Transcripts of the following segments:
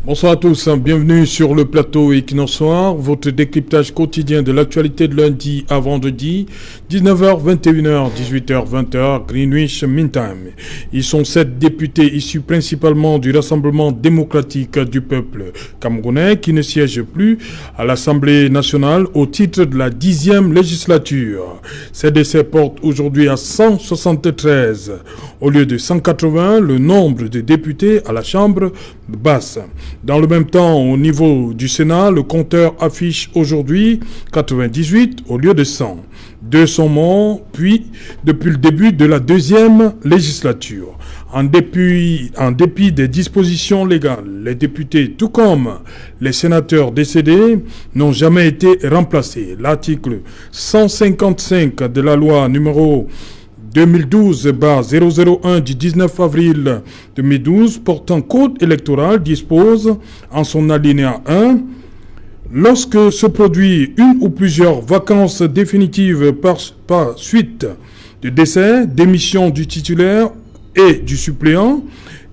Bonsoir à tous, bienvenue sur le plateau Equinox Soir, votre décryptage quotidien de l'actualité de lundi à vendredi, 19h, 21h, 18h, 20h, Greenwich Mean Time. Ils sont 7 députés issus principalement du Rassemblement démocratique du peuple camerounais qui ne siègent plus à l'Assemblée nationale au titre de la 10e législature. Ces décès portent aujourd'hui à 173 au lieu de 180 le nombre de députés à la Chambre basse. Dans le même temps, au niveau du Sénat, le compteur affiche aujourd'hui 98 au lieu de 100. 2 sont morts, puis depuis le début de la 2e législature. En dépit des dispositions légales, les députés, tout comme les sénateurs décédés, n'ont jamais été remplacés. L'article 155 de la loi numéro 2012-001 du 19 avril 2012 portant code électoral dispose en son alinéa 1 lorsque se produit une ou plusieurs vacances définitives par suite de décès, démission du titulaire et du suppléant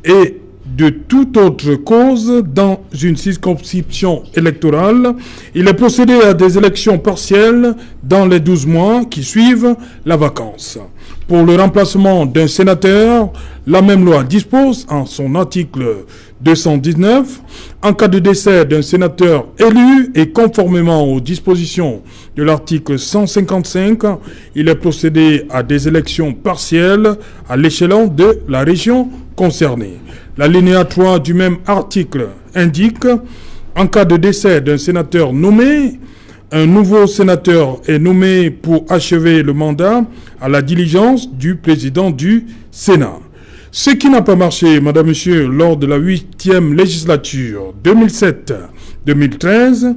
et de toute autre cause dans une circonscription électorale, il est procédé à des élections partielles dans les 12 mois qui suivent la vacance. Pour le remplacement d'un sénateur, la même loi dispose en son article 219, en cas de décès d'un sénateur élu et conformément aux dispositions de l'article 155, il est procédé à des élections partielles à l'échelon de la région concernée. L'alinéa 3 du même article indique, en cas de décès d'un sénateur nommé, un nouveau sénateur est nommé pour achever le mandat à la diligence du président du Sénat. Ce qui n'a pas marché, madame, monsieur, lors de la 8e législature 2007-2013,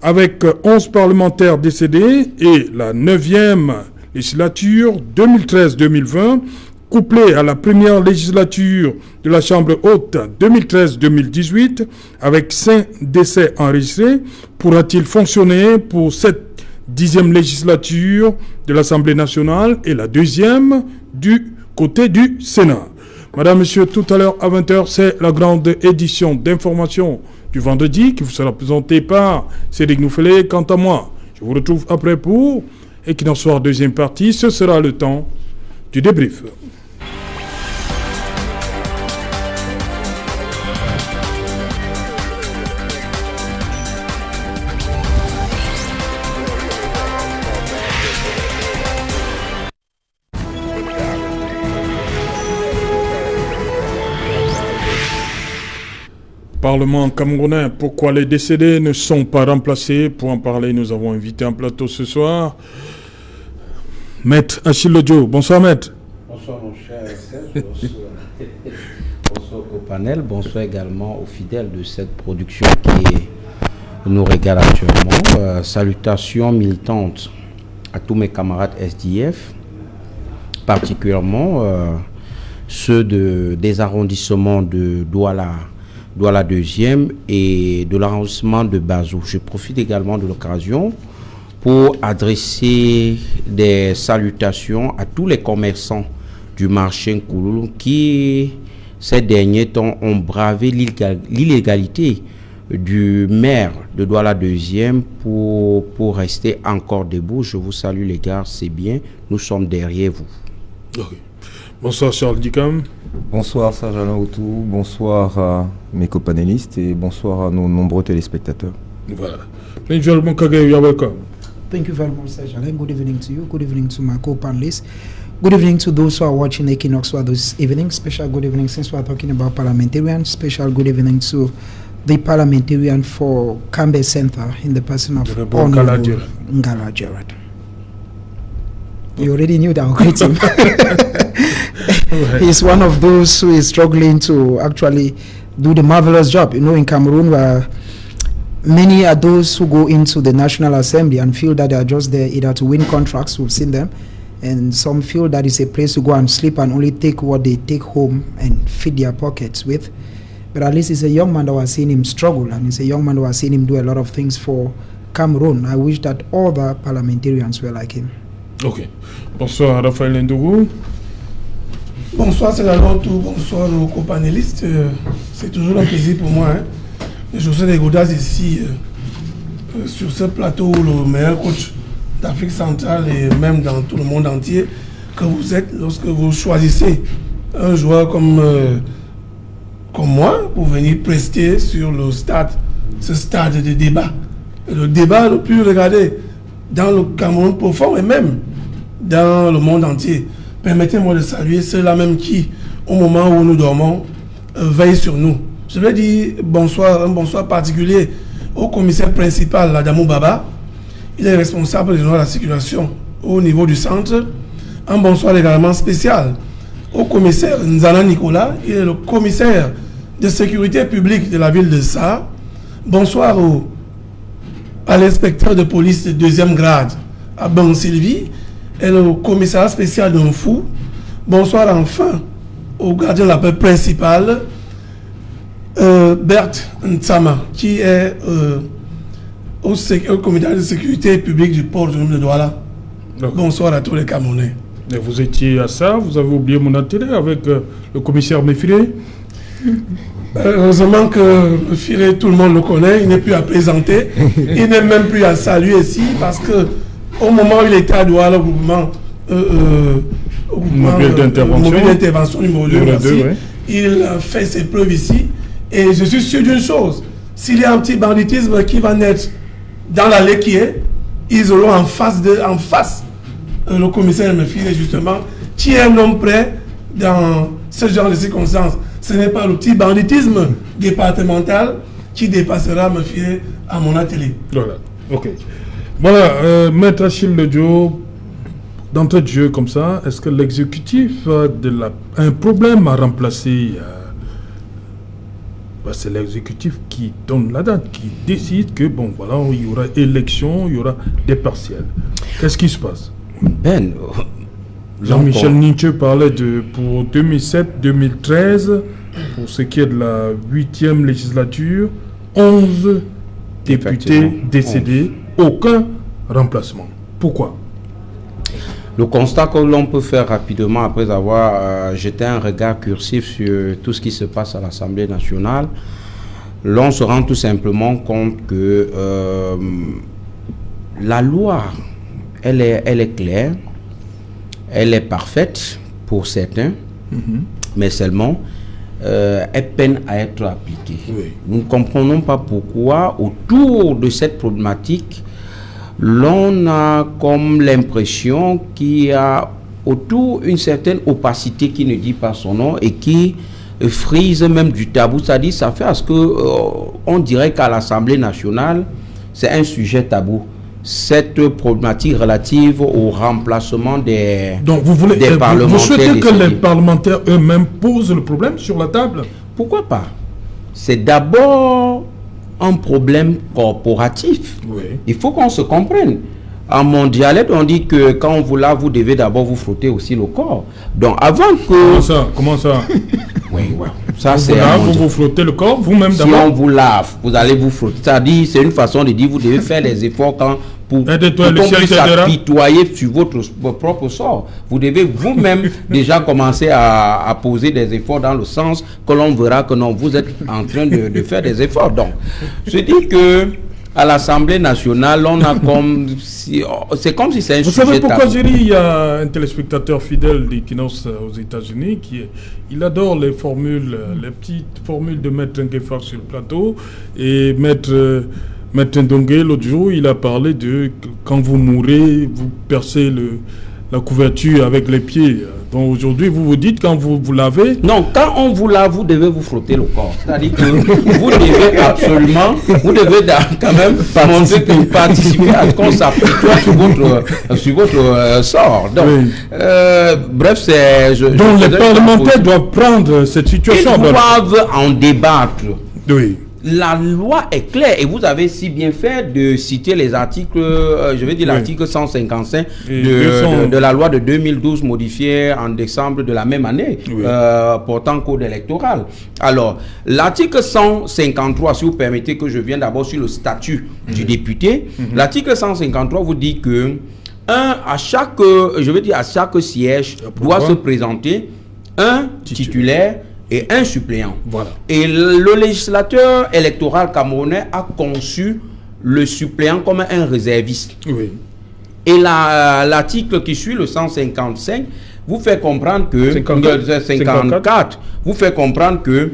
avec 11 parlementaires décédés, et la 9e législature 2013-2020, couplée à la première législature de la Chambre haute 2013-2018, avec 5 décès enregistrés, pourra-t-il fonctionner pour cette 10e législature de l'Assemblée nationale et la 2e du côté du Sénat? Madame, monsieur, tout à l'heure à 20h, c'est la grande édition d'information du vendredi qui vous sera présentée par Cédric Nouffelé. Quant à moi, je vous retrouve après pour Equinox Soir deuxième partie. Ce sera le temps du débrief. Parlement camerounais, pourquoi les décédés ne sont pas remplacés? Pour en parler, nous avons invité un plateau ce soir. Maître Achille Lodjo. Bonsoir, Maître. Bonsoir, mon cher Serge. Bonsoir au panel. Bonsoir également aux fidèles de cette production qui nous régale actuellement. Salutations militantes à tous mes camarades SDF, particulièrement ceux des arrondissements de Douala 2e et de l'arrondissement de Bazou. Je profite également de l'occasion pour adresser des salutations à tous les commerçants du marché Nkouloulou qui, ces derniers temps, ont bravé l'illégalité du maire de Douala 2e pour rester encore debout. Je vous salue les gars, c'est bien, nous sommes derrière vous. Okay. Bonsoir Charles Dicam. Bonsoir Serge Alain Outou, bonsoir à mes copanélistes et bonsoir à nos nombreux téléspectateurs. Voilà. Thank you welcome. Thank you very much, Serge Alain. Good evening to you. Good evening to my co-panelists. Good evening to those who are watching Equinox this evening. Special good evening since we are talking about parliamentarians. Special good evening to the parliamentarian for Cambe Center in the person of Honorable Ngala Gerard. You already knew that I'll greet him. He's one of those who is struggling to actually do the marvelous job. You know, in Cameroon, where many are those who go into the National Assembly and feel that they are just there either to win contracts. We've seen them. And some feel that it's a place to go and sleep and only take what they take home and feed their pockets with. But at least it's a young man that was seeing him struggle, and it's a young man that was seeing him do a lot of things for Cameroon. I wish that all the parliamentarians were like him. Ok. Bonsoir Raphaël Ndougou. Bonsoir Serge Alain Outou, bonsoir nos co-panélistes. C'est toujours un plaisir pour moi José de Gaudas ici, sur ce plateau, le meilleur coach d'Afrique centrale et même dans tout le monde entier que vous êtes lorsque vous choisissez un joueur comme moi pour venir prester sur le stade, ce stade de débat. Le débat le plus regardé dans le Cameroun profond et même dans le monde entier. Permettez-moi de saluer ceux-là même qui, au moment où nous dormons, veillent sur nous. Je vais dire bonsoir, un bonsoir particulier au commissaire principal, Adamou Baba. Il est responsable de la circulation au niveau du centre. Un bonsoir également spécial au commissaire Nzana Nicolas. Il est le commissaire de sécurité publique de la ville de Sa. Bonsoir à l'inspecteur de police de 2e grade, à Ben Sylvie, et le commissariat spécial de Mfou. Bonsoir enfin au gardien de la paix principal, Bert Ntsama, qui est au comité de sécurité publique du port de Douala. Bonsoir à tous les Camerounais. Et vous étiez à ça, vous avez oublié mon atelier avec le commissaire Méfiré. Heureusement que Méfiré, tout le monde le connaît, il n'est plus à présenter, il n'est même plus à saluer ici, parce que au moment où il était à Douala, au groupement mobile d'intervention numéro 2, il fait ses preuves ici. Et je suis sûr d'une chose, s'il y a un petit banditisme qui va naître dans l'allée qui est, ils auront en face le commissaire Méfiré, justement, qui est un homme prêt dans ce genre de circonstances. Ce n'est pas le petit banditisme départemental qui dépassera Méfiré à mon atelier. Voilà, ok. Voilà, Maître Achille Ledio, d'entrée de jeu comme ça, est-ce que l'exécutif a un problème à remplacer c'est l'exécutif qui donne la date, qui décide que, bon, voilà, il y aura élection, il y aura des partiels. Qu'est-ce qui se passe? Jean-Michel Nietzsche parlait pour 2007-2013, pour ce qui est de la 8e législature, 11 députés décédés, aucun remplacement. Pourquoi? Le constat que l'on peut faire rapidement après avoir jeté un regard cursif sur tout ce qui se passe à l'Assemblée nationale, l'on se rend tout simplement compte que la loi, elle est claire, elle est parfaite pour certains, mais seulement elle peine à être appliquée. Oui. Nous ne comprenons pas pourquoi autour de cette problématique, l'on a comme l'impression qu'il y a autour une certaine opacité qui ne dit pas son nom et qui frise même du tabou. C'est-à-dire, ça fait à ce que on dirait qu'à l'Assemblée nationale, c'est un sujet tabou. Cette problématique relative au remplacement des parlementaires. Vous souhaitez que les parlementaires eux-mêmes posent le problème sur la table? Pourquoi pas? C'est d'abord un problème corporatif. Oui. Il faut qu'on se comprenne. En mon dialecte, on dit que quand on vous lave, vous devez d'abord vous frotter aussi le corps. Donc avant que... Comment ça Oui. Ça, c'est vous vous frottez le corps vous-même d'abord. Si on vous lave, vous allez vous frotter. C'est-à-dire, c'est une façon de dire, vous devez faire les efforts pour qu'on puisse apitoyer sur votre propre sort. Vous devez vous-même déjà commencer à poser des efforts dans le sens que l'on verra que non, vous êtes en train de faire des efforts. Donc, je dis que à l'Assemblée nationale, on a comme si c'est comme si c'est un sujet. Vous savez pourquoi j'ai dit, il y a un téléspectateur fidèle d'Equinox aux États-Unis il adore les petites formules de Maître Nguefar sur le plateau, et Maître Ndongue, l'autre jour, il a parlé de quand vous mourrez, vous percez la couverture avec les pieds. Donc aujourd'hui, vous vous dites quand vous vous lavez... Non, quand on vous lave, vous devez vous frotter le corps. C'est-à-dire que vous devez absolument, vous devez quand même participer à ce qu'on s'applique sur votre sort. Donc, oui. Bref, c'est... Donc les parlementaires doivent prendre cette situation. Ils doivent en débattre. Oui. La loi est claire et vous avez si bien fait de citer les articles, je vais dire l'article 155 de la loi de 2012 modifiée en décembre de la même année, portant code électoral. Alors, l'article 153, si vous permettez que je vienne d'abord sur le statut du député, l'article 153 vous dit que à chaque siège doit se présenter un titulaire et un suppléant. Voilà. Et le législateur électoral camerounais a conçu le suppléant comme un réserviste. Oui. Et l'article qui suit, le 155, vous fait comprendre que 54 vous fait comprendre que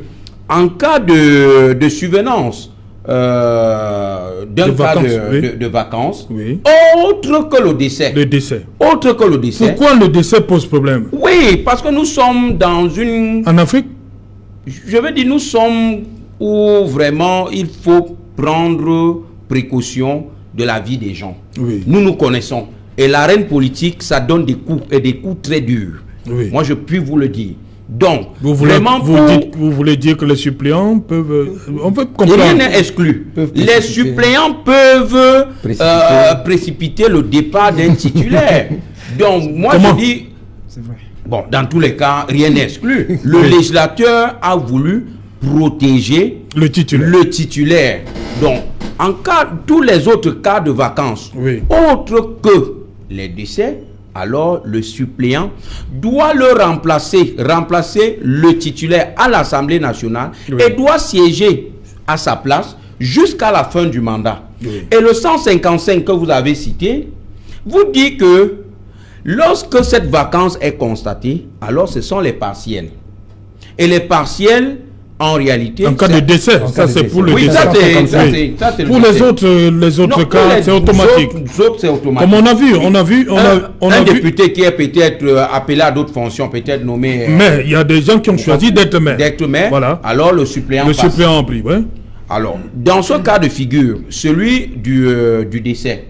en cas de survenance d'un cas de vacances, oui. autre que le décès. Le décès. Autre que le décès. Pourquoi le décès pose problème? Oui, parce que nous sommes dans une... En Afrique? Je veux dire, nous sommes où vraiment il faut prendre précaution de la vie des gens. Oui. Nous nous connaissons. Et l'arène politique, ça donne des coups, et des coups très durs. Oui. Moi, je puis vous le dire. Donc, vous voulez dire que les suppléants peuvent... on peut comprendre. Rien n'est exclu. Les suppléants peuvent précipiter le départ d'un titulaire. Donc, moi, je dis... C'est vrai. Bon, dans tous les cas, rien n'est exclu. Le législateur a voulu protéger le titulaire. Donc, en cas, tous les autres cas de vacances, oui. autres que les décès, alors le suppléant doit le remplacer le titulaire à l'Assemblée nationale, oui. Et doit siéger à sa place jusqu'à la fin du mandat. Oui. Et le 155 que vous avez cité vous dit que lorsque cette vacance est constatée, alors ce sont les partiels. Et les partiels, en réalité... En cas de décès, ça c'est pour le décès. Ça, c'est pour les autres cas, c'est automatique. C'est automatique. Comme on a vu un député qui est peut-être appelé à d'autres fonctions, peut-être nommé... mais il y a des gens qui ont choisi d'être maire. Voilà. Alors le suppléant passe. Suppléant en prie, oui. Alors, dans ce cas de figure, celui du décès,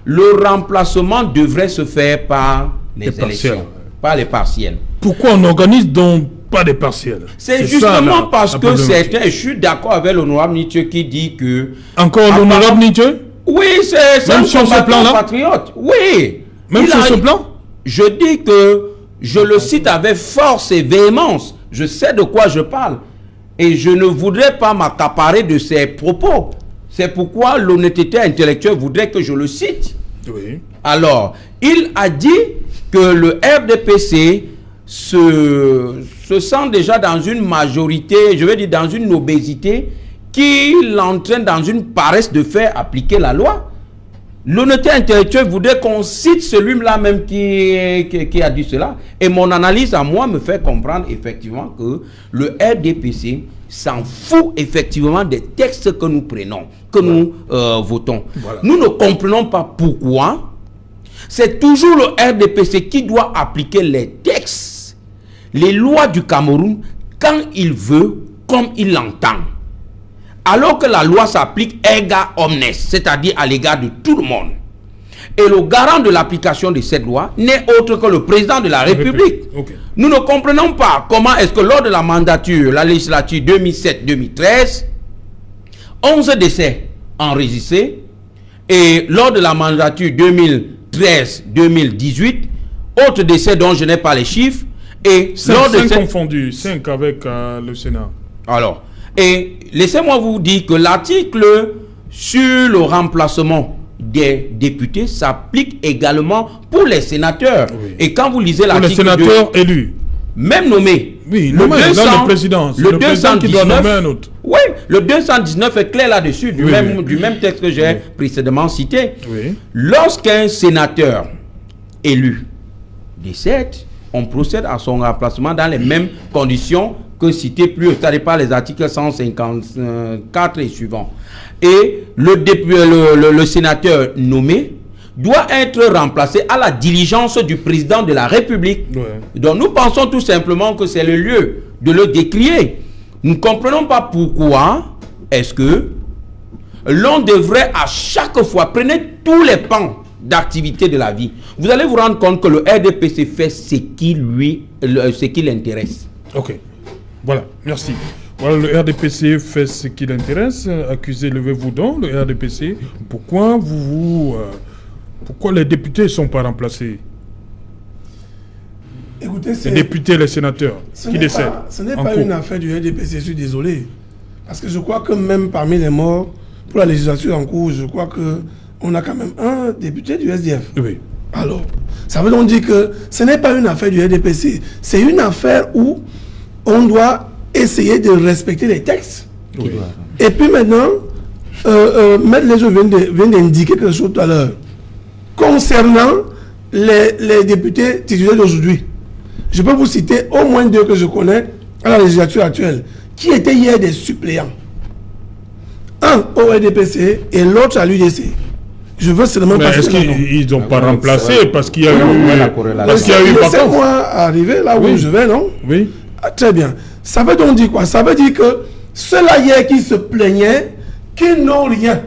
le remplacement devrait se faire par les élections, par les partiels. Pourquoi on n'organise donc pas des partiels? C'est justement parce que certains, je suis d'accord avec l'honorable Nietzsche qui dit que... Encore l'honorable Nietzsche? Oui, c'est un combattant patriote. Oui. Même sur ce plan? Je dis que je le cite avec force et véhémence. Je sais de quoi je parle. Et je ne voudrais pas m'accaparer de ses propos. C'est pourquoi l'honnêteté intellectuelle voudrait que je le cite. Oui. Alors, il a dit que le RDPC se sent déjà dans une majorité, je veux dire dans une obésité, qui l'entraîne dans une paresse de faire appliquer la loi. L'honnêteté intellectuelle voudrait qu'on cite celui-là même qui a dit cela. Et mon analyse à moi me fait comprendre effectivement que le RDPC s'en fout effectivement des textes que nous prenons, que nous votons. Voilà. Nous ne comprenons pas pourquoi c'est toujours le RDPC qui doit appliquer les textes, les lois du Cameroun, quand il veut, comme il l'entend. Alors que la loi s'applique erga omnes, c'est-à-dire à l'égard de tout le monde. Et le garant de l'application de cette loi n'est autre que le président de la République. Okay. Nous ne comprenons pas comment est-ce que lors de la mandature, la législature 2007-2013, 11 décès enregistrés, et lors de la mandature 2013-2018, autres décès dont je n'ai pas les chiffres, et 5 confondus, 5 avec le Sénat. Alors, et laissez-moi vous dire que l'article sur le remplacement des députés s'applique également pour les sénateurs. Oui. Et quand vous lisez l'article... Pour les sénateurs élus. Même nommés. Oui, nommé dans le président. Le 219 qui doit nommer un autre. Oui, le 219 est clair là-dessus, du même texte que j'ai précédemment cité. Oui. Lorsqu'un sénateur élu décède, on procède à son remplacement dans les mêmes conditions que cité plus haut, c'est-à-dire par les articles 154 et suivants. Et le sénateur nommé doit être remplacé à la diligence du président de la République. Ouais. Donc nous pensons tout simplement que c'est le lieu de le décrier. Nous ne comprenons pas pourquoi est-ce que l'on devrait à chaque fois, prenez tous les pans d'activité de la vie. Vous allez vous rendre compte que le RDPC fait ce qui l'intéresse. Ok. Voilà, merci. Voilà, le RDPC fait ce qui l'intéresse. Accusé, levez-vous donc, le RDPC. Pourquoi pourquoi les députés ne sont pas remplacés? Écoutez, les députés et les sénateurs qui décèdent. Ce n'est pas une affaire du RDPC, je suis désolé. Parce que je crois que même parmi les morts, pour la législature en cours, je crois qu'on a quand même un député du SDF. Oui. Alors, ça veut donc dire que ce n'est pas une affaire du RDPC. C'est une affaire où on doit essayer de respecter les textes. Oui. Et puis maintenant, Maître Lejo vient d'indiquer quelque chose tout à l'heure. Concernant les députés titulaires d'aujourd'hui, je peux vous citer au moins 2 que je connais à la législature actuelle, qui étaient hier des suppléants. Un au RDPC et l'autre à l'UDC. Je veux seulement Mais est-ce qu'ils n'ont pas remplacé parce qu'il y a eu Laissez-moi arriver là où je vais, non? Oui. Ah, très bien. Ça veut donc dire quoi? Ça veut dire que ceux-là hier qui se plaignaient, qui n'ont rien.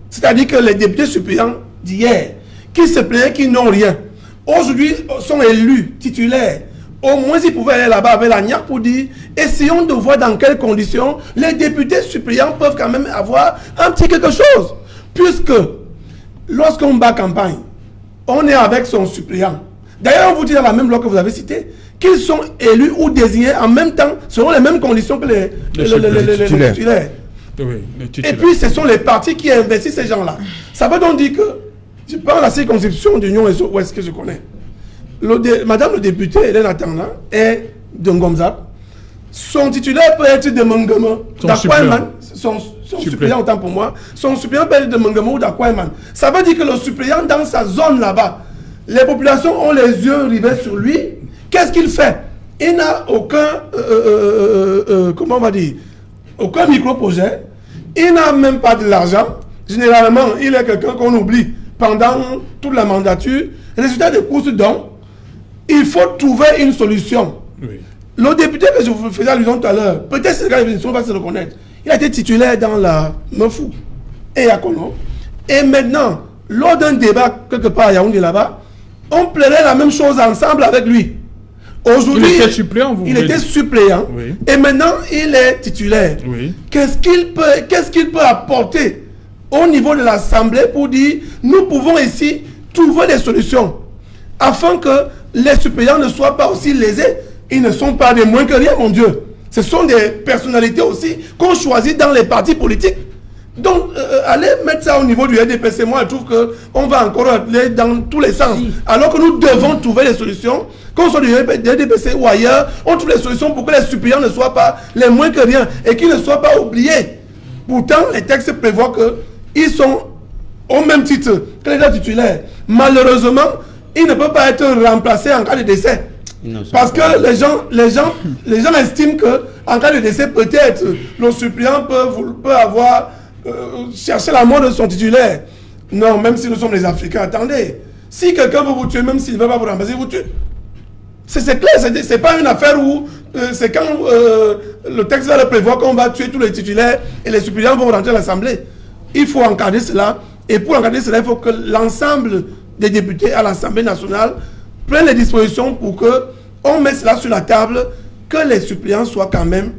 C'est-à-dire que les députés suppléants d'hier, qui se plaignaient, qui n'ont rien, aujourd'hui sont élus titulaires. Au moins, ils pouvaient aller là-bas avec la niaque pour dire, essayons de voir dans quelles conditions les députés suppléants peuvent quand même avoir un petit quelque chose. Puisque, lorsqu'on bat campagne, on est avec son suppléant. D'ailleurs, on vous dit dans la même loi que vous avez citée, qu'ils sont élus ou désignés en même temps, selon les mêmes conditions que les titulaires. Oui, et puis, ce sont les partis qui investissent ces gens-là. Ça veut donc dire que, je parle de la circonscription d'Union Ouest que je connais. Madame le député Hélène Atanga est de Ngomzap. Son titulaire peut être de Mangama, d'Akwaiman. Son suppléant, autant pour moi. Son suppléant peut être de Mangama ou d'Akwaiman. Ça veut dire que le suppléant dans sa zone là-bas, les populations ont les yeux rivés sur lui. Qu'est-ce qu'il fait? Il n'a aucun, comment on va dire, aucun micro-projet. Il n'a même pas de l'argent. Généralement, il est quelqu'un qu'on oublie pendant toute la mandature. Résultat des courses donc, il faut trouver une solution. Oui. Le député que je vous faisais allusion tout à l'heure, peut-être que les élections va se reconnaître. Il a été titulaire dans la Mefou et à Kono. Et maintenant, lors d'un débat quelque part à Yaoundé là-bas, on plairait la même chose ensemble avec lui. Aujourd'hui, il était suppléant, il était suppléant. Oui. Et maintenant, il est titulaire. Oui. Qu'est-ce qu'il peut apporter au niveau de l'Assemblée pour dire, nous pouvons ici trouver des solutions afin que les suppléants ne soient pas aussi lésés. Ils ne sont pas des moins que rien, mon Dieu. Ce sont des personnalités aussi qu'on choisit dans les partis politiques. Donc, allez mettre ça au niveau du RDPC, moi je trouve qu'on va encore aller dans tous les sens. Alors que nous devons trouver des solutions, qu'on soit du RDPC ou ailleurs, on trouve des solutions pour que les suppléants ne soient pas les moins que rien et qu'ils ne soient pas oubliés. Pourtant, les textes prévoient qu'ils sont au même titre que les titulaires. Malheureusement, ils ne peuvent pas être remplacés en cas de décès. Parce que les gens estiment qu'en cas de décès, peut-être le suppléant peut avoir cherché la mort de son titulaire. Non, même si nous sommes les Africains, attendez. Si quelqu'un veut vous tuer, même s'il ne veut pas vous remplacer, vous tue. C'est clair, c'est pas une affaire où c'est quand le texte va le prévoir qu'on va tuer tous les titulaires et les suppléants vont rentrer à l'Assemblée. Il faut encadrer cela. Et pour encadrer cela, il faut que l'ensemble des députés à l'Assemblée nationale prennent les dispositions pour qu'on mette cela sur la table, que les suppléants soient quand même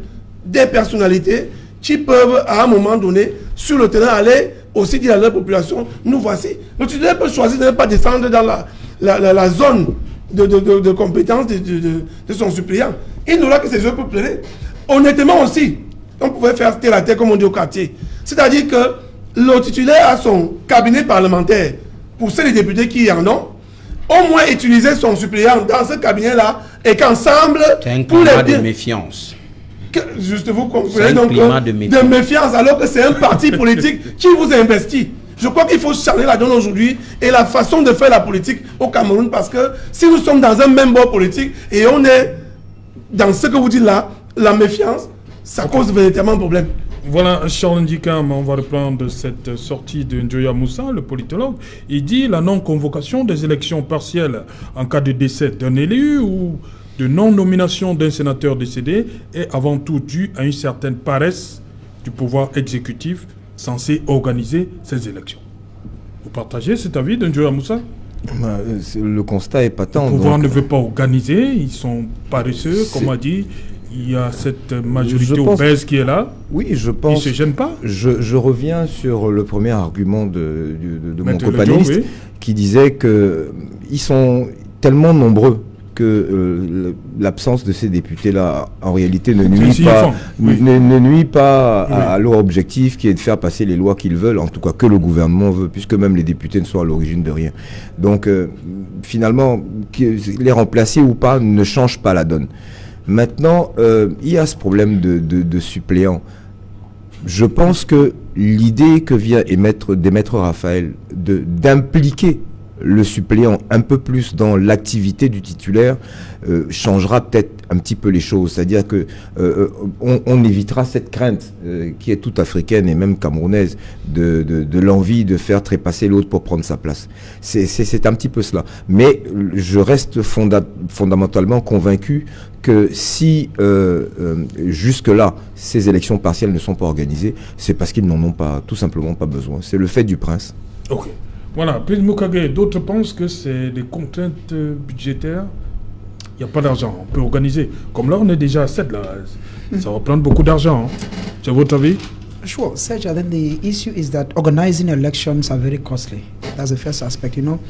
des personnalités qui peuvent à un moment donné sur le terrain aller aussi dire à leur population, nous voici. Le titulaire peut choisir de ne pas descendre dans la zone de compétence de son suppléant. Il n'aura que ses yeux pour pleurer. Honnêtement aussi, on pouvait faire terre à terre comme on dit au quartier. C'est-à-dire que le titulaire a son cabinet parlementaire pour ceux des députés qui en ont, au moins utiliser son suppléant dans ce cabinet-là et qu'ensemble... C'est un climat de méfiance. Juste vous comprenez donc de méfiance alors que c'est un parti politique qui vous investit. Je crois qu'il faut changer la donne aujourd'hui et la façon de faire la politique au Cameroun parce que si nous sommes dans un même bord politique et on est dans ce que vous dites là, la méfiance, ça cause véritablement un problème. Voilà, Charles Ndikam, on va reprendre cette sortie de Njoya Moussa, le politologue. Il dit la non-convocation des élections partielles en cas de décès d'un élu ou de non-nomination d'un sénateur décédé est avant tout due à une certaine paresse du pouvoir exécutif censé organiser ces élections. Vous partagez cet avis de Njoya Moussa? Le constat est patent. Le pouvoir ne veut pas organiser, ils sont paresseux, comme on a dit. Il y a cette majorité obèse qui est là. Oui, je pense. Ils ne se gênent pas. Je reviens sur le premier argument de mon copanéliste qui disait qu'ils sont tellement nombreux que l'absence de ces députés-là, en réalité, ne nuit pas à leur objectif qui est de faire passer les lois qu'ils veulent, en tout cas que le gouvernement veut, puisque même les députés ne sont à l'origine de rien. Donc, finalement, les remplacer ou pas ne change pas la donne. Maintenant, il y a ce problème de suppléants. Je pense que l'idée que vient d'émettre Raphaël d'impliquer le suppléant un peu plus dans l'activité du titulaire changera peut-être un petit peu les choses. C'est-à-dire que on évitera cette crainte qui est toute africaine et même camerounaise de l'envie de faire trépasser l'autre pour prendre sa place. C'est un petit peu cela. Mais je reste fondamentalement convaincu que si jusque-là ces élections partielles ne sont pas organisées, c'est parce qu'ils n'en ont pas, tout simplement pas besoin. C'est le fait du prince. Ok. Voilà, puis Mukage, d'autres pensent que c'est des contraintes budgétaires. Il n'y a pas d'argent, on peut organiser. Comme là, on est déjà à 7, là. Ça va prendre beaucoup d'argent. Hein. C'est votre avis? Sure, Serge, I think the issue is that organizing elections are very costly. That's the first aspect, you know,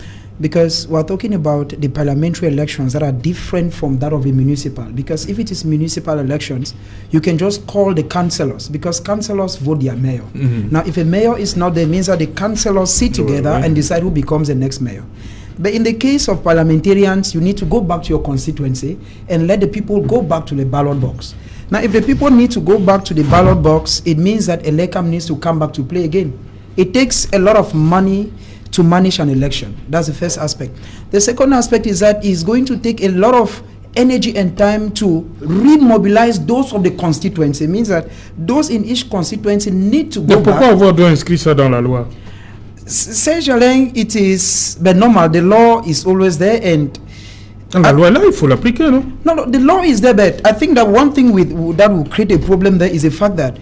because we're talking about the parliamentary elections that are different from that of the municipal. Because if it is municipal elections, you can just call the councillors, because councillors vote their mayor. Now, if a mayor is not there, it means that the councillors sit together and decide who becomes the next mayor. But in the case of parliamentarians, you need to go back to your constituency and let the people go back to the ballot box. Now, if the people need to go back to the ballot box, it means that Elecam needs to come back to play again. It takes a lot of money to manage an election. That's the first aspect. The second aspect is that it's going to take a lot of energy and time to remobilize those of the constituency. It means that those in each constituency need to go Donc, pourquoi avoir doit inscrire ça dans la loi? Serge Alain, it is but normal. The law is always there, and la loi là, il faut l'appliquer, non? No, the law is there, but I think that one thing that will create a problem there is the fact that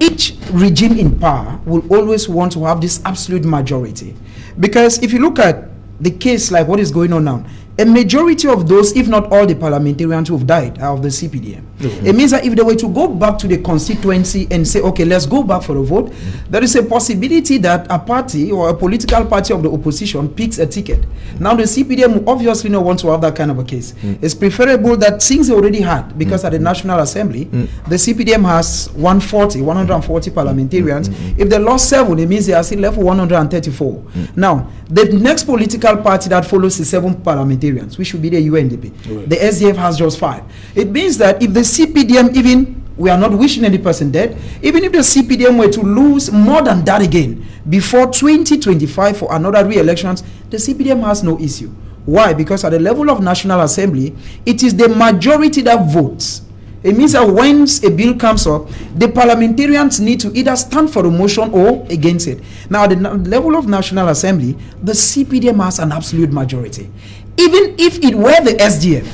each regime in power will always want to have this absolute majority. Because if you look at the case like what is going on now, a majority of those, if not all the parliamentarians who have died are of the CPDM. It means that if they were to go back to the constituency and say, okay, let's go back for a vote, there is a possibility that a party or a political party of the opposition picks a ticket. Now the CPDM will obviously not want to have that kind of a case. It's preferable that things they already had, because at the National Assembly, the CPDM has 140 parliamentarians. If they lost 7, it means they are still left with 134. Now, the next political party that follows is 7 parliamentarians, which should be the UNDP. The SDF has just 5. It means that if the CPDM, even we are not wishing any person dead, even if the CPDM were to lose more than that again before 2025 for another re-elections, the CPDM has no issue. Why? Because at the level of National Assembly, it is the majority that votes. It means that when a bill comes up, the parliamentarians need to either stand for the motion or against it. Now, at the level of National Assembly, the CPDM has an absolute majority. Even if it were the SDF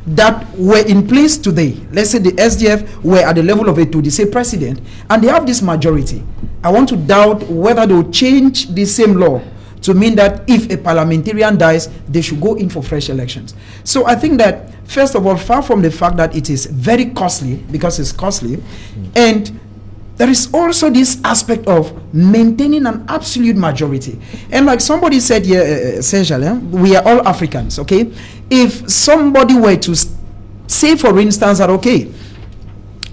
that were in place today, let's say the SDF were at the level of a to say president, and they have this majority, I want to doubt whether they will change the same law to mean that if a parliamentarian dies, they should go in for fresh elections. So I think that, first of all, far from the fact that it is very costly, because it's costly, and there is also this aspect of maintaining an absolute majority. And like somebody said here, Serge Alain, we are all Africans, okay? If somebody were to say, for instance, that, okay,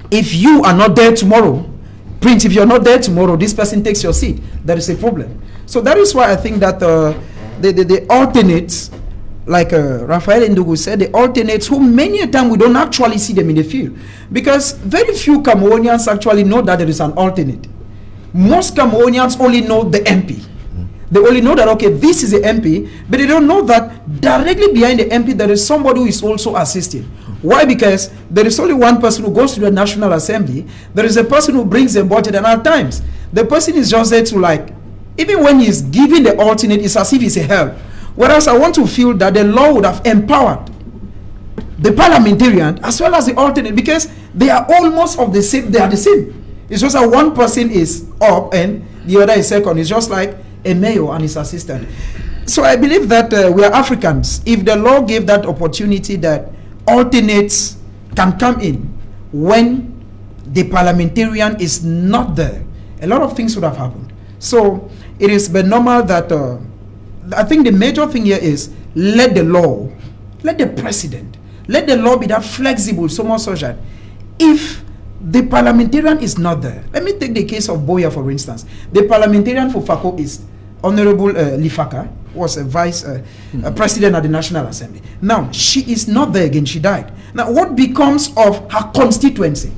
if you are not there tomorrow, Prince, if you're not there tomorrow, this person takes your seat, there is a problem. So that is why I think that the alternates, like Raphael Ndugu said, the alternates who many a time we don't actually see them in the field. Because very few Cameroonians actually know that there is an alternate. Most Cameroonians only know the MP. They only know that, okay, this is the MP, but they don't know that directly behind the MP there is somebody who is also assisting. Why? Because there is only one person who goes to the National Assembly. There is a person who brings the budget, and at times the person is just there to, like, even when he's giving the alternate, it's as if he's a help. Whereas I want to feel that the law would have empowered the parliamentarian as well as the alternate, because they are almost of the same. They are the same. It's just that one person is up and the other is second. It's just like a mayor and his assistant. So I believe that we are Africans. If the law gave that opportunity that alternates can come in when the parliamentarian is not there, a lot of things would have happened. So it is but normal that I think the major thing here is let the law, let the president, let the law be that flexible, so much so that if the parliamentarian is not there, let me take the case of Boya, for instance. The parliamentarian for Fako East, Honorable Lifaka, was a vice president at the National Assembly. Now, she is not there again. She died. Now, what becomes of her constituency?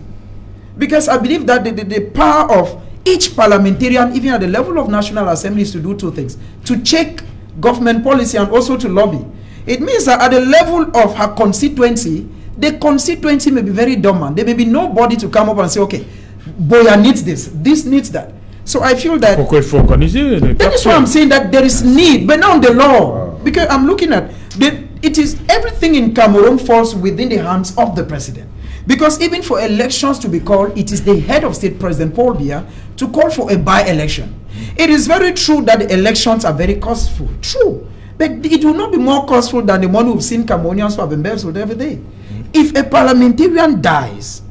Because I believe that the power of each parliamentarian, even at the level of National Assembly, is to do two things: to check government policy and also to lobby. It means that at the level of her constituency, the constituency may be very dormant. There may be nobody to come up and say, okay, Boya needs this needs that. So I feel that that is why I'm saying that there is need, but not the law. Because I'm looking at it is everything in Cameroon falls within the hands of the president. Because even for elections to be called, it is the head of state, President Paul Biya, to call for a by-election. It is very true that the elections are very costful. True. But it will not be more costful than the money we've seen Cameroonians who have embezzled every day. If a parliamentarian dies,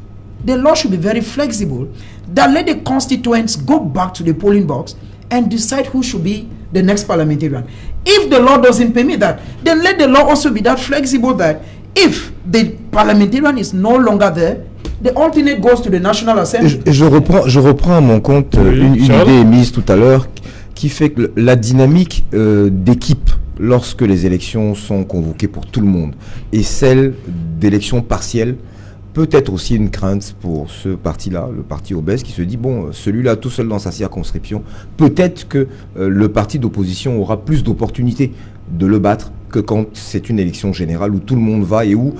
the law should be very flexible, that let the constituents go back to the polling box and decide who should be the next parliamentarian. If the law doesn't permit that, then let the law also be that flexible that if the parliamentarian is no longer there, the alternate goes to the National Assembly. Je reprends à mon compte une idée émise tout à l'heure qui fait que la dynamique d'équipe lorsque les élections sont convoquées pour tout le monde et celle d'élections partielles peut être aussi une crainte pour ce parti-là, le parti obèse, qui se dit, bon, celui-là tout seul dans sa circonscription, peut-être que le parti d'opposition aura plus d'opportunités de le battre que quand c'est une élection générale où tout le monde va et où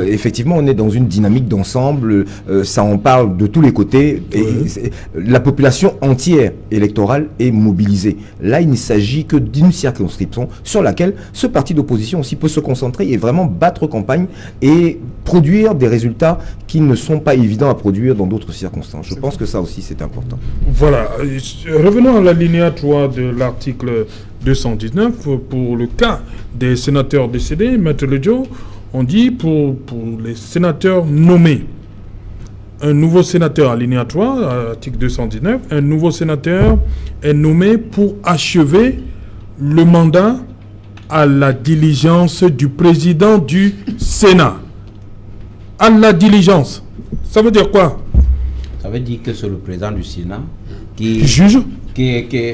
effectivement on est dans une dynamique d'ensemble, ça en parle de tous les côtés et la population entière électorale est mobilisée. Là, il ne s'agit que d'une circonscription sur laquelle ce parti d'opposition aussi peut se concentrer et vraiment battre campagne et produire des résultats qui ne sont pas évidents à produire dans d'autres circonstances. Je pense que ça aussi c'est important. Voilà, revenons à la linéa 3 de l'article 219 pour le cas des sénateurs décédés. Maître Lejo, on dit pour les sénateurs nommés, un nouveau sénateur, alinéa 3, article 219, un nouveau sénateur est nommé pour achever le mandat à la diligence du président du Sénat. À la diligence. Ça veut dire quoi? Ça veut dire que c'est le président du Sénat qui juge.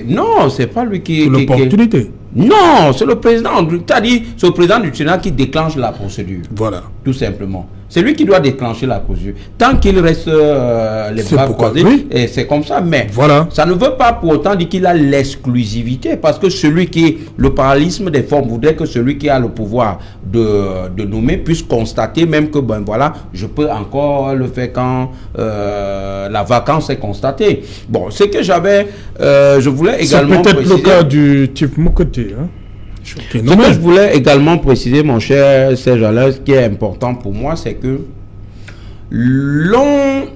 Non, c'est pas lui qui... L'opportunité. Non, c'est le président. C'est-à-dire, c'est le président du Sénat qui déclenche la procédure. Voilà. Tout simplement. C'est lui qui doit déclencher la procédure. Tant qu'il reste les bras croisés, et c'est comme ça. Mais voilà. Ça ne veut pas pour autant dire qu'il a l'exclusivité. Parce que le parallélisme des formes voudrait que celui qui a le pouvoir de nommer puisse constater même que, ben voilà, je peux encore le faire quand la vacance est constatée. Bon, ce que j'avais, je voulais également c'est peut-être le cas du type Mokoté, hein. Ce que je voulais également préciser, mon cher Serge Alain, ce qui est important pour moi, c'est que l'on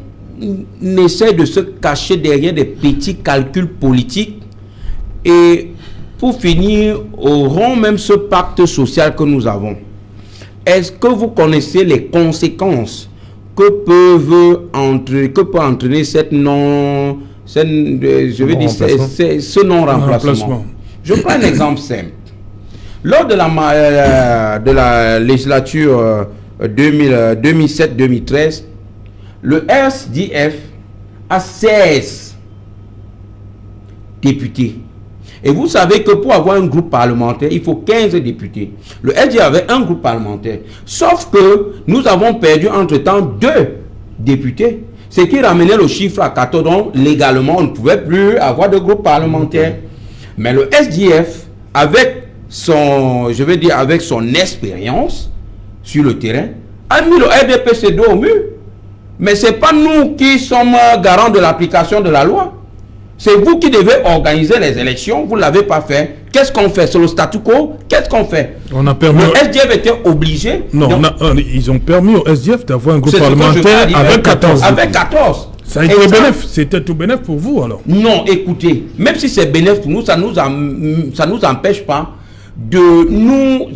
essaie de se cacher derrière des petits calculs politiques et pour finir, auront même ce pacte social que nous avons. Est-ce que vous connaissez les conséquences que peut entraîner ce non-remplacement? Je prends un exemple simple. Lors de la législature 2007-2013, le SDF a 16 députés. Et vous savez que pour avoir un groupe parlementaire, il faut 15 députés. Le SDF avait un groupe parlementaire. Sauf que nous avons perdu entre-temps 2 députés. Ce qui ramenait le chiffre à 14. Donc, légalement, on ne pouvait plus avoir de groupe parlementaire. Mais le SDF, avec son expérience sur le terrain, a mis le RDPC dos au mur. Mais ce n'est pas nous qui sommes garants de l'application de la loi. C'est vous qui devez organiser les élections. Vous ne l'avez pas fait. Qu'est-ce qu'on fait? C'est le statu quo. Qu'est-ce qu'on fait? On a permis le SDF était obligé. Non, ils ont permis au SDF d'avoir un groupe parlementaire avec 14. Avec 14. C'était tout bénéf pour vous alors? Non, écoutez, même si c'est bénéf pour nous, ça nous empêche pas de nous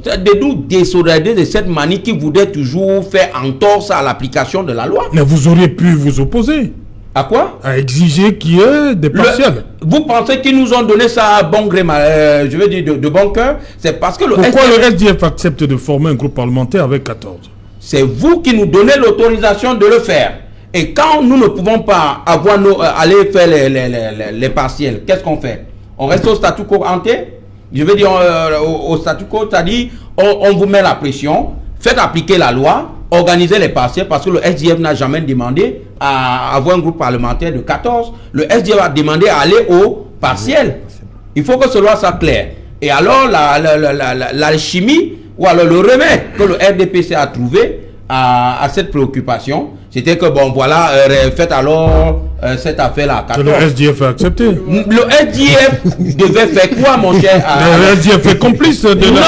désolidariser de cette manie qui voudrait toujours faire entorse à l'application de la loi. Mais vous auriez pu vous opposer. À quoi? À exiger qu'il y ait des partiels. Vous pensez qu'ils nous ont donné ça à bon gré, je veux dire de bon cœur? C'est parce que Pourquoi le SDF accepte de former un groupe parlementaire avec 14? C'est vous qui nous donnez l'autorisation de le faire. Et quand nous ne pouvons pas aller faire les partiels, qu'est-ce qu'on fait? On reste au statu quo ante? je veux dire, au statu quo, c'est-à-dire, on vous met la pression, faites appliquer la loi, organisez les partiels, parce que le SDF n'a jamais demandé à avoir un groupe parlementaire de 14. Le SDF a demandé à aller au partiel. Il faut que cela soit clair. Et alors, l'alchimie, ou alors le remède que le RDPC a trouvé à cette préoccupation, c'était que, bon, voilà, faites alors cette affaire-là. Le SDF a accepté. Le SDF devait faire quoi, mon cher? Le SDF est complice de non,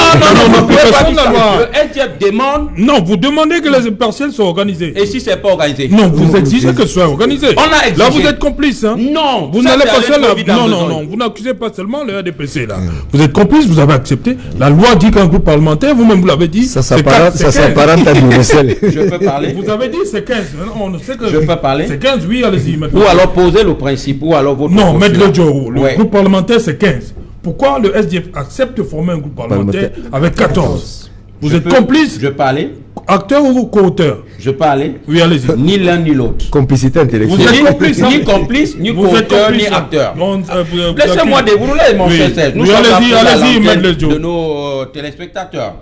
le SDF demande... Non, vous demandez que les partiels soient organisés. Et si c'est pas organisé? Non, vous exigez que ce soit organisé. On a exigé. Là, vous êtes complice, hein? Non. Vous n'allez pas seul. Non, vous n'accusez pas seulement le RDPC, là. Vous êtes complice, vous avez accepté. La loi dit qu'un groupe parlementaire, vous-même vous l'avez dit. Ça s'apparente à Bruxelles. Je peux parler? Vous avez dit c'est 15. On sait que je peux parler? C'est 15, oui, allez-y. Ou alors poser le principe, ou alors votre... Non, Maître Joe, le groupe parlementaire c'est 15. Pourquoi le SDF accepte de former un groupe parlementaire avec 14? Vous êtes complice? Je peux aller? Acteur ou co-auteur? Je peux aller? Oui, allez-y. Ni l'un ni l'autre. Complicité intellectuelle. Vous êtes complice, ni complice, ni co-auteur, ni acteur. Laissez-moi dérouler, mon cher Serge. Nous sommes allez-y, Maître Joe. De nos téléspectateurs.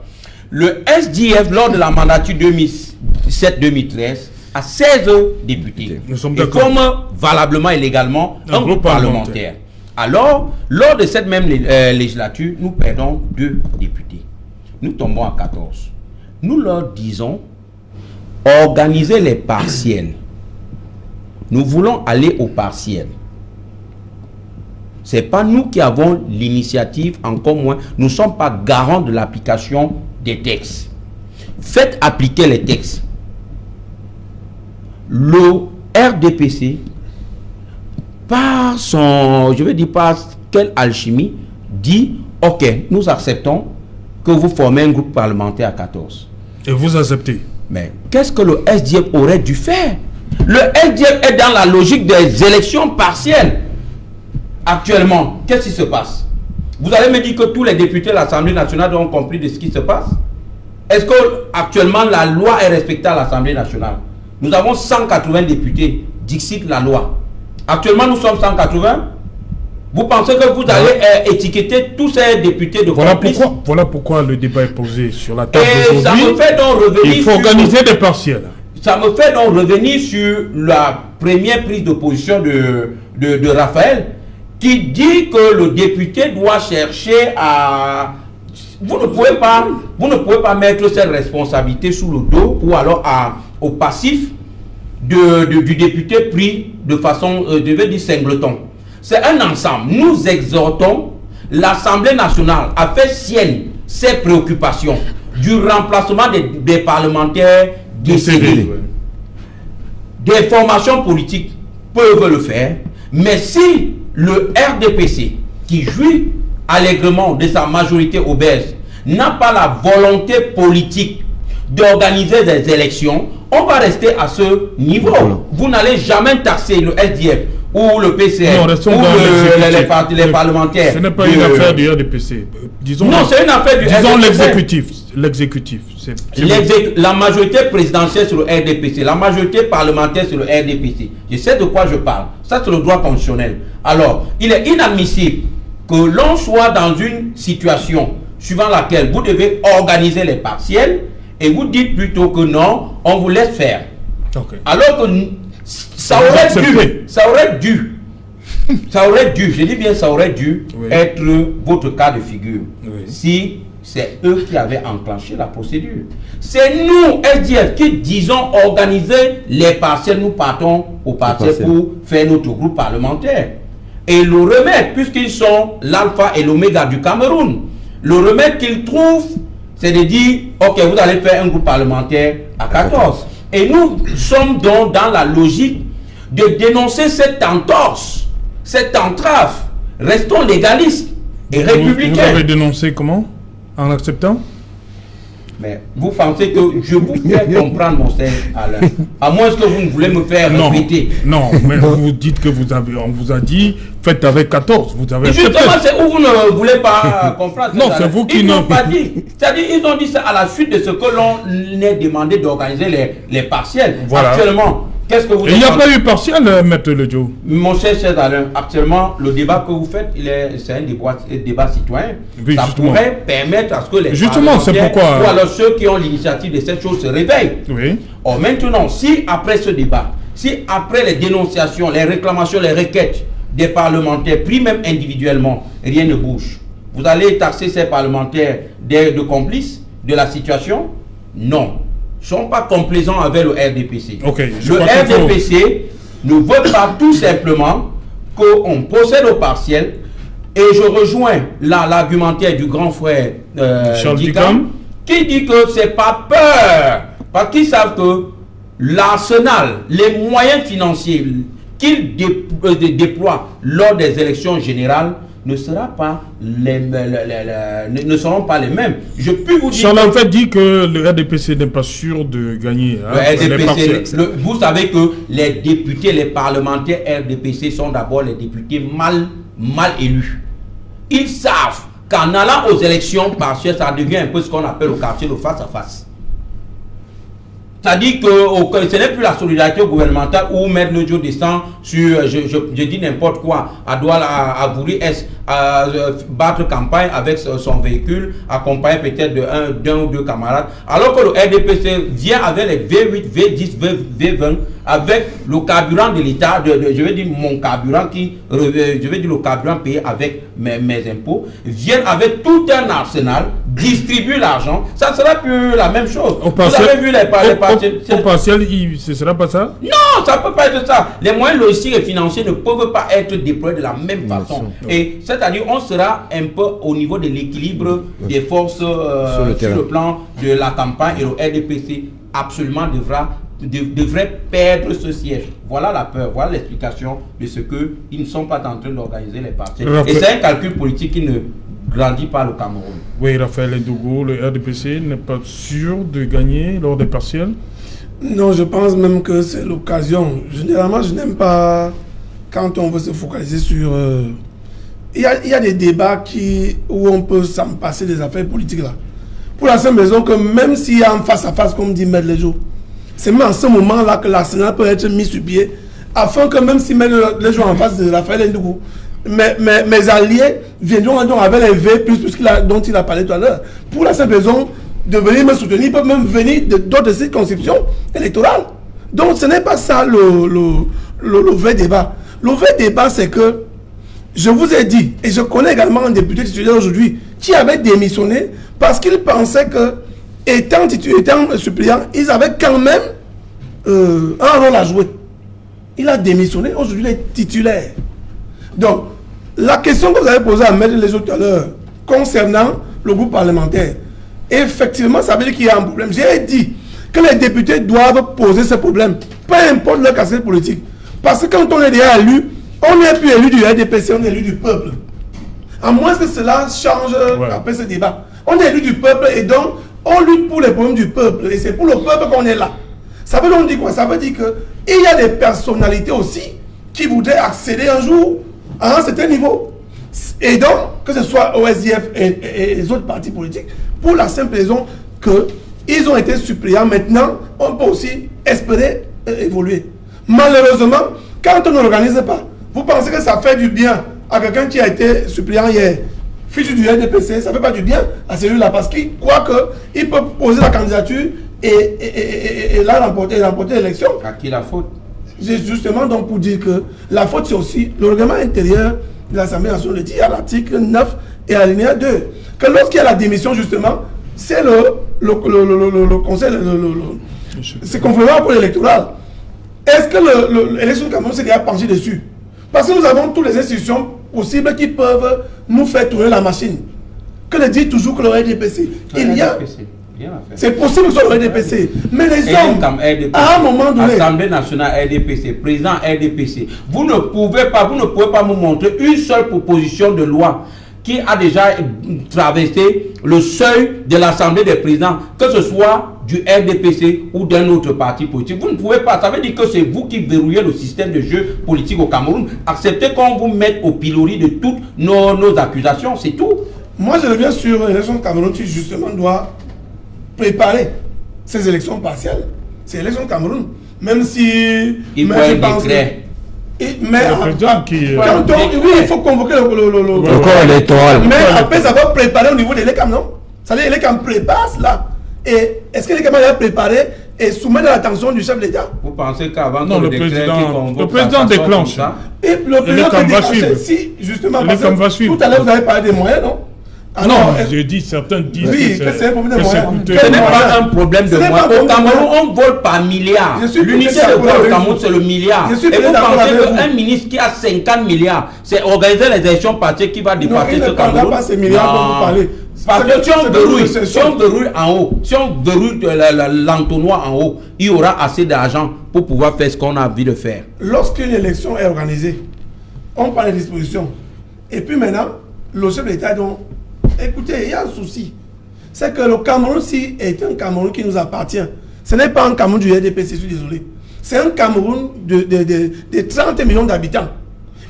Le SDF, lors de la mandature 2007-2013, a 16 députés. Nous sommes et forme valablement et légalement un groupe parlementaire. Alors, lors de cette même législature, nous perdons 2 députés. Nous tombons à 14. Nous leur disons, organisez les partiels. Nous voulons aller aux partiels. Ce n'est pas nous qui avons l'initiative, encore moins. Nous ne sommes pas garants de l'application des textes. Faites appliquer les textes. Le RDPC, par son, je veux dire, par quelle alchimie, dit, ok, nous acceptons que vous formez un groupe parlementaire à 14. Et vous acceptez? Mais qu'est-ce que le SDF aurait dû faire? Le SDF est dans la logique des élections partielles. Actuellement, qu'est-ce qui se passe? Vous allez me dire que tous les députés de l'Assemblée nationale ont compris de ce qui se passe? Est-ce que actuellement la loi est respectée à l'Assemblée nationale? Nous avons 180 députés, dixit la loi. Actuellement, nous sommes 180. Vous pensez que vous allez étiqueter tous ces députés de complices? Voilà pourquoi le débat est posé sur la table aujourd'hui. Ça me fait donc revenir. Il faut organiser des partiels. Ça me fait donc revenir sur la première prise de position de Raphaël, qui dit que le député doit chercher à... Vous ne pouvez pas mettre cette responsabilité sous le dos ou alors au passif du député pris de façon, je vais dire, singleton. C'est un ensemble. Nous exhortons l'Assemblée nationale à faire sienne ses préoccupations du remplacement des parlementaires décédés. Des formations politiques peuvent le faire, mais si le RDPC, qui jouit allègrement de sa majorité obèse, n'a pas la volonté politique d'organiser des élections, on va rester à ce niveau. Vous n'allez jamais taxer le SDF ou le PCR ou les parlementaires. Ce n'est pas une affaire du RDPC. Non, c'est une affaire du RDPC. Disons l'exécutif. La majorité présidentielle sur le RDPC, la majorité parlementaire sur le RDPC. Je sais de quoi je parle. Ça, c'est le droit constitutionnel. Alors, il est inadmissible que l'on soit dans une situation suivant laquelle vous devez organiser les partiels et vous dites plutôt que non, on vous laisse faire. Okay. Alors que ça aurait dû, je dis bien ça aurait dû être votre cas de figure. Si c'est eux qui avaient enclenché la procédure. C'est nous, SDF, qui disons organiser les partiels. Nous partons au partiel pour faire notre groupe parlementaire. Et le remède, puisqu'ils sont l'alpha et l'oméga du Cameroun, le remède qu'ils trouvent, c'est de dire, ok, vous allez faire un groupe parlementaire à 14. Et nous sommes donc dans la logique de dénoncer cette entorse, cette entrave. Restons légalistes et républicains. Vous avez dénoncé comment? En acceptant? Mais vous pensez que je vous fais comprendre, mon cher Alain, à moins que vous ne voulez me faire répéter. Non, mais vous dites que on vous a dit, faites avec 14. Vous avez justement, c'est où vous ne voulez pas comprendre. Non, c'est vous qui n'ont pas dit. C'est-à-dire, ils ont dit ça à la suite de ce que l'on est demandé d'organiser les partiels. Voilà. Actuellement, Qu'est-ce que vous Il n'y a pas eu partiel, Maître Lejo. Mon cher Alain, actuellement, le débat que vous faites, c'est un débat citoyen. Oui, ça justement. pourrait permettre à ce que les Justement, c'est pourquoi... ou alors ceux qui ont l'initiative de cette chose se réveillent. Oui. Or, maintenant, si après ce débat, si après les dénonciations, les réclamations, les requêtes des parlementaires, pris même individuellement, rien ne bouge, vous allez taxer ces parlementaires de complices de la situation? Non. Ils ne sont pas complaisants avec le RDPC. Okay, le RDPC ne veut pas tout simplement qu'on procède au partiel. Et je rejoins l'argumentaire du grand frère Charles Dicam, qui dit que ce n'est pas peur. Parce qu'ils savent que l'arsenal, les moyens financiers qu'ils déploient lors des élections générales ne seront pas les mêmes. Je peux vous dire. Charles en fait dit que le RDPC n'est pas sûr de gagner. Vous savez que les députés, les parlementaires RDPC sont d'abord les députés mal élus. Ils savent qu'en allant aux élections partielles, ça devient un peu ce qu'on appelle au quartier le face-à-face. C'est-à-dire que ce n'est plus la solidarité gouvernementale où Maître Lejo descend sur, je dis n'importe quoi, à Douala, à Bouri-Est, à battre campagne avec son véhicule, accompagné peut-être d'un ou deux camarades, alors que le RDPC vient avec les V8, V10, V20, avec le carburant de l'État, je vais dire mon carburant je vais dire le carburant payé avec mes impôts, viennent avec tout un arsenal, distribuent l'argent, ça ne sera plus la même chose. Vous avez vu les partiels. Au partiel, ce ne sera pas ça? Non, ça ne peut pas être ça. Les moyens logistiques et financiers ne peuvent pas être déployés de la même façon. Et c'est-à-dire, on sera un peu au niveau de l'équilibre des forces sur le plan de la campagne, et le RDPC absolument devrait perdre ce siège. Voilà la peur, voilà l'explication de ce qu'ils ne sont pas en train d'organiser les partis. Et c'est un calcul politique qui ne grandit pas le Cameroun. Oui, Raphaël Ndogo, le RDPC n'est pas sûr de gagner lors des partiels? Non, je pense même que c'est l'occasion. Généralement, je n'aime pas quand on veut se focaliser sur... Il y a des débats où on peut s'en passer des affaires politiques là. Pour la simple raison que même s'il y a un face-à-face, comme dit Maître Lejo, c'est même en ce moment-là que l'arsenal peut être mis sur pied, afin que même si Maître Lejo en face de Raphaël Ndogo, mes alliés viendront avec les V++ dont il a parlé tout à l'heure. Pour la simple raison de venir me soutenir, ils peuvent même venir d'autres circonscriptions électorales. Donc ce n'est pas ça le vrai débat. Le vrai débat, c'est que je vous ai dit, et je connais également un député titulaire aujourd'hui qui avait démissionné parce qu'il pensait que, étant suppléant, ils avaient quand même un rôle à jouer. Il a démissionné, aujourd'hui il est titulaire. Donc, la question que vous avez posée à Maître Lejo tout à l'heure, concernant le groupe parlementaire, effectivement, ça veut dire qu'il y a un problème. J'ai dit que les députés doivent poser ce problème, peu importe leur casquette politique. Parce que quand on est déjà élu, on n'est plus élu du RDPC, on est élu du peuple. À moins que cela change après ce débat. On est élu du peuple et donc on lutte pour les problèmes du peuple. Et c'est pour le peuple qu'on est là. Ça veut donc dire quoi? Ça veut dire qu'il y a des personnalités aussi qui voudraient accéder un jour à un certain niveau. Et donc, que ce soit OSIF et les autres partis politiques, pour la simple raison qu'ils ont été suppléants. Maintenant, on peut aussi espérer évoluer. Malheureusement, quand on n'organise pas, vous pensez que ça fait du bien à quelqu'un qui a été suppléant hier, fichu du RDPC, ça ne fait pas du bien à celui-là parce qu'il croit qu'il peut poser la candidature et là remporter l'élection. À qui la faute? C'est justement donc pour dire que la faute, c'est aussi le règlement intérieur de l'Assemblée nationale, le dit à l'article 9 et à l'alinéa 2, que lorsqu'il y a la démission, justement, c'est le conseil, c'est conformément pour l'électoral. Est-ce que l'élection du Cameroun s'est déjà penché dessus? Parce que nous avons toutes les institutions possibles qui peuvent nous faire tourner la machine. Que le dit toujours que le RDPC. Il y a... C'est possible que ce soit le RDPC. Mais les hommes, à un moment donné... Assemblée nationale RDPC, président RDPC, vous ne pouvez pas me montrer une seule proposition de loi qui a déjà traversé le seuil de l'Assemblée des présidents, que ce soit du RDPC ou d'un autre parti politique. Vous ne pouvez pas. Ça veut dire que c'est vous qui verrouillez le système de jeu politique au Cameroun. Acceptez qu'on vous mette au pilori de toutes nos accusations, c'est tout. Moi, je reviens sur l'élection du Cameroun qui, justement, doit préparer ces élections partielles. C'est l'élection du Cameroun. même si... Il faut un décret. Mais le président qui... oui, il faut convoquer le corps électoral. Mais après, ça va préparer au niveau de l'ECAM, non? Ça veut dire que l'ECAM prépare cela. Et est-ce que l'ECAM a préparé et soumettre à l'attention du chef de l'État? Vous pensez qu'avant Non, le président déclenche. Et le président va suivre. Si, justement, L'ECAM va suivre. tout à l'heure, vous avez parlé des moyens, non? Non, j'ai dit, certains disent oui, que c'est un problème de moyens. Ce n'est pas un problème de moyens. Au Cameroun, on vole par milliards. L'unité de vol au Cameroun, c'est le milliard. Et vous pensez qu'un ministre qui a 50 milliards, c'est organiser les élections partielles qui va dépasser ce Cameroun? Non, il ne pas ces milliards dont vous parlez. Parce que si on verrouille en haut, si on verrouille l'entonnoir en haut, il y aura assez d'argent pour pouvoir faire ce qu'on a envie de faire. Lorsqu'une élection est organisée, on prend les dispositions. Et puis maintenant, le chef de l'État dit, écoutez, il y a un souci. C'est que le Cameroun-ci est un Cameroun qui nous appartient. Ce n'est pas un Cameroun du RDPC, je suis désolé. C'est un Cameroun de 30 millions d'habitants.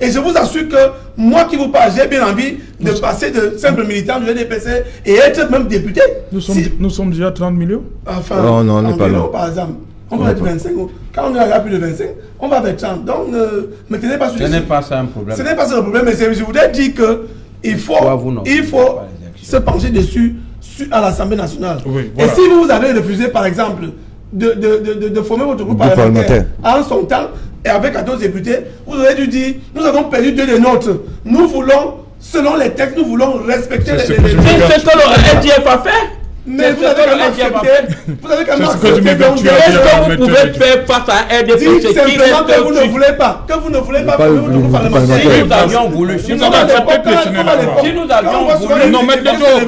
Et je vous assure que moi qui vous parle, j'ai bien envie de passer de simple militant du RDPC et être même député. Nous sommes déjà 30 millions. Enfin, oh, non, on n'est pas là. Par exemple, on va être 25. Quand on est à plus de 25, on va vers 30. Donc, ne tenez pas sur ce n'est pas ça un problème. Ce n'est pas ça le problème, mais je voudrais dire qu'il faut se pencher dessus à l'Assemblée nationale. Oui, voilà. Et si vous avez refusé, par exemple, de former votre groupe parlementaire en son temps, et avec 14 députés, vous aurez dû dire, nous avons perdu 2 des nôtres. Nous voulons, selon les textes, nous voulons respecter les... C'est ce que le RDF a fait. Mais vous avez quand même accepté. Vous avez quand même accepté. Est-ce que vous pouvez faire face à un RDF? Dites simplement que vous ne voulez pas. Que vous ne voulez pas former votre groupe parlementaire. Si nous avions voulu, si nous avions voulu... Non, mais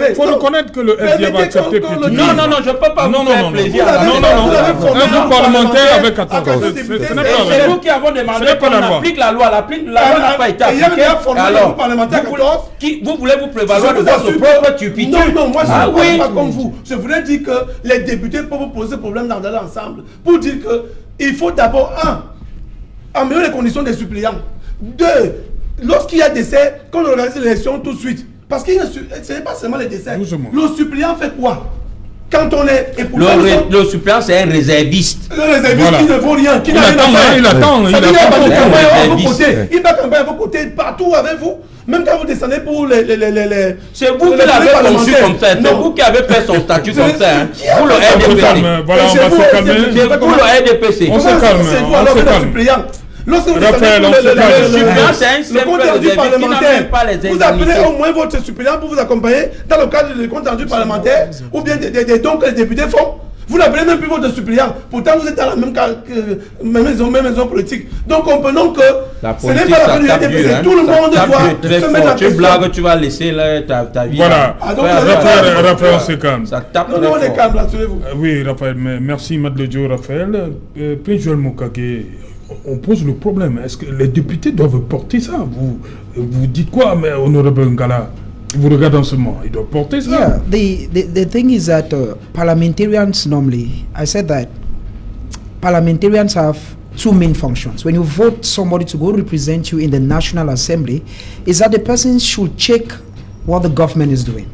il faut reconnaître que le RDF a accepté Pétionnet. Non, je ne peux pas vous faire plaisir. Un groupe parlementaire avec 14. C'est nous qui avons demandé qu'on applique la loi. La loi n'a pas été appliquée. Alors, vous voulez vous prévaloir de votre propre turpitude? Non, moi je ne suis pas comme vous. Je voudrais dire que les députés peuvent poser problème dans l'ensemble. Pour dire qu'il faut d'abord, améliorer les conditions des suppléants. 2, lorsqu'il y a décès, qu'on organise l'élection tout de suite. Parce que ce n'est pas seulement les décès. Le suppléant fait quoi? Quand on est... Le suppléant, c'est un réserviste. Le réserviste qui ne vaut rien, qui n'a rien à faire. Il attend. Il va camper à vos côtés, partout avec vous. Même quand vous descendez pour les... C'est vous qui l'avez conçu comme ça. C'est vous qui avez fait son statut comme ça. Vous le RDPC. Voilà, on va se calmer. C'est vous le RDPC. On se calme. Lorsque vous Raphaël, le compte rendu parlementaire, vous appelez au moins votre suppléant pour vous accompagner dans le cadre du compte rendu parlementaire ou bien des dons que les députés font. Vous n'appelez même plus votre suppléant. Pourtant, vous êtes dans la même maison politique. Donc, comprenons que ce n'est pas la peine de déposer. Tout le monde doit se mettre en question. Tu blagues, tu vas laisser ta vie. Voilà. Raphaël, on se calme. Non, on est calme, rassurez-vous. Oui, Raphaël, merci Madeleine, Raphaël. Prince Joël Mokake, on pose le problème. Est-ce que les députés doivent porter ça? Vous dites quoi, mais honorable Ngala? Vous regardez en ce moment, ils doivent porter ça. Yeah, the thing is that parliamentarians normally, I said that parliamentarians have 2 main functions. When you vote somebody to go represent you in the National Assembly, is that the person should check what the government is doing.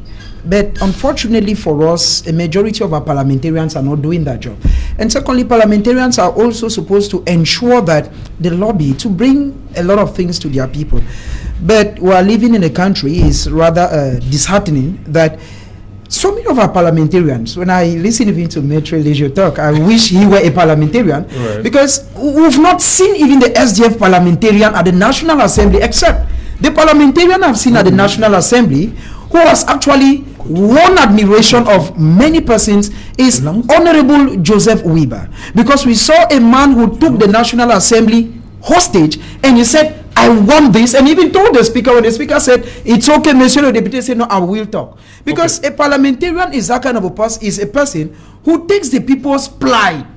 But unfortunately for us, a majority of our parliamentarians are not doing that job. And secondly, parliamentarians are also supposed to ensure that they lobby to bring a lot of things to their people. But we are living in a country is rather disheartening that so many of our parliamentarians, when I listen even to Maitre Leisure talk, I wish he were a parliamentarian, right, because we've not seen even the SDF parliamentarian at the National Assembly, except the parliamentarian I've seen at the National Assembly who has actually won admiration of many persons is Honorable Joseph Weber, because we saw a man who took the National Assembly hostage and he said, I want this, and even told the speaker, when the speaker said, it's okay, monsieur le député said, no, I will talk. Because a parliamentarian is that kind of a person, is a person who takes the people's plight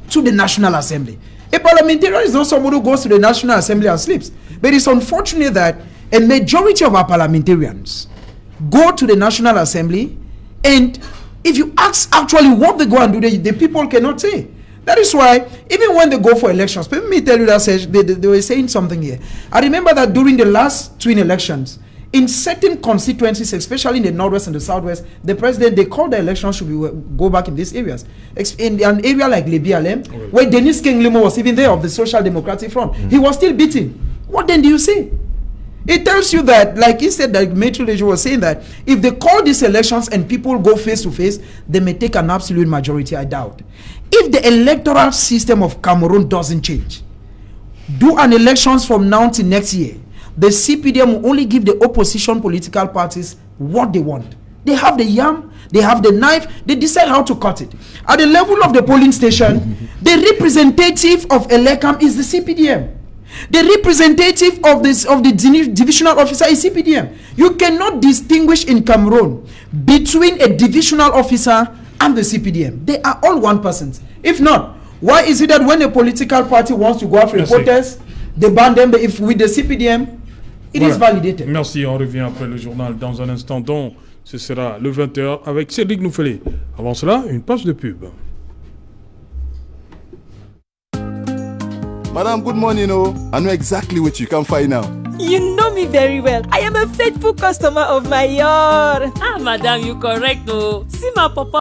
to the National Assembly. A parliamentarian is not somebody who goes to the National Assembly and sleeps. But it's unfortunate that a majority of our parliamentarians go to the National Assembly, and if you ask actually what they go and do, the people cannot say. That is why, even when they go for elections, let me tell you that they were saying something here. I remember that during the last twin elections, In certain constituencies, especially in the northwest and the southwest, the president, they call the election should go back in these areas. In an area like Lebialem, where Denis King Limo was even there of the Social Democratic Front, he was still beaten. What then do you say? It tells you that, like he said, that Maitre Lejo was saying that if they call these elections and people go face to face, they may take an absolute majority, I doubt. If the electoral system of Cameroon doesn't change, do an elections from now to next year, the CPDM will only give the opposition political parties what they want. They have the yam, they have the knife, they decide how to cut it. At the level of the polling station, the representative of Elekam is the CPDM. The representative of the divisional officer is CPDM. You cannot distinguish in Cameroon between a divisional officer and the CPDM. They are all one person. If not, why is it that when a political party wants to go out for a protest, they ban them, but if with the CPDM, it is validated. Merci, on revient après le journal dans un instant, donc ce sera le 20h avec Cédric Nouffelé. Avant cela, une page de pub. Madam, good morning, I know exactly what you can find now. You know me very well. I am a faithful customer of my yard. Ah, madam, you correct, See my papa.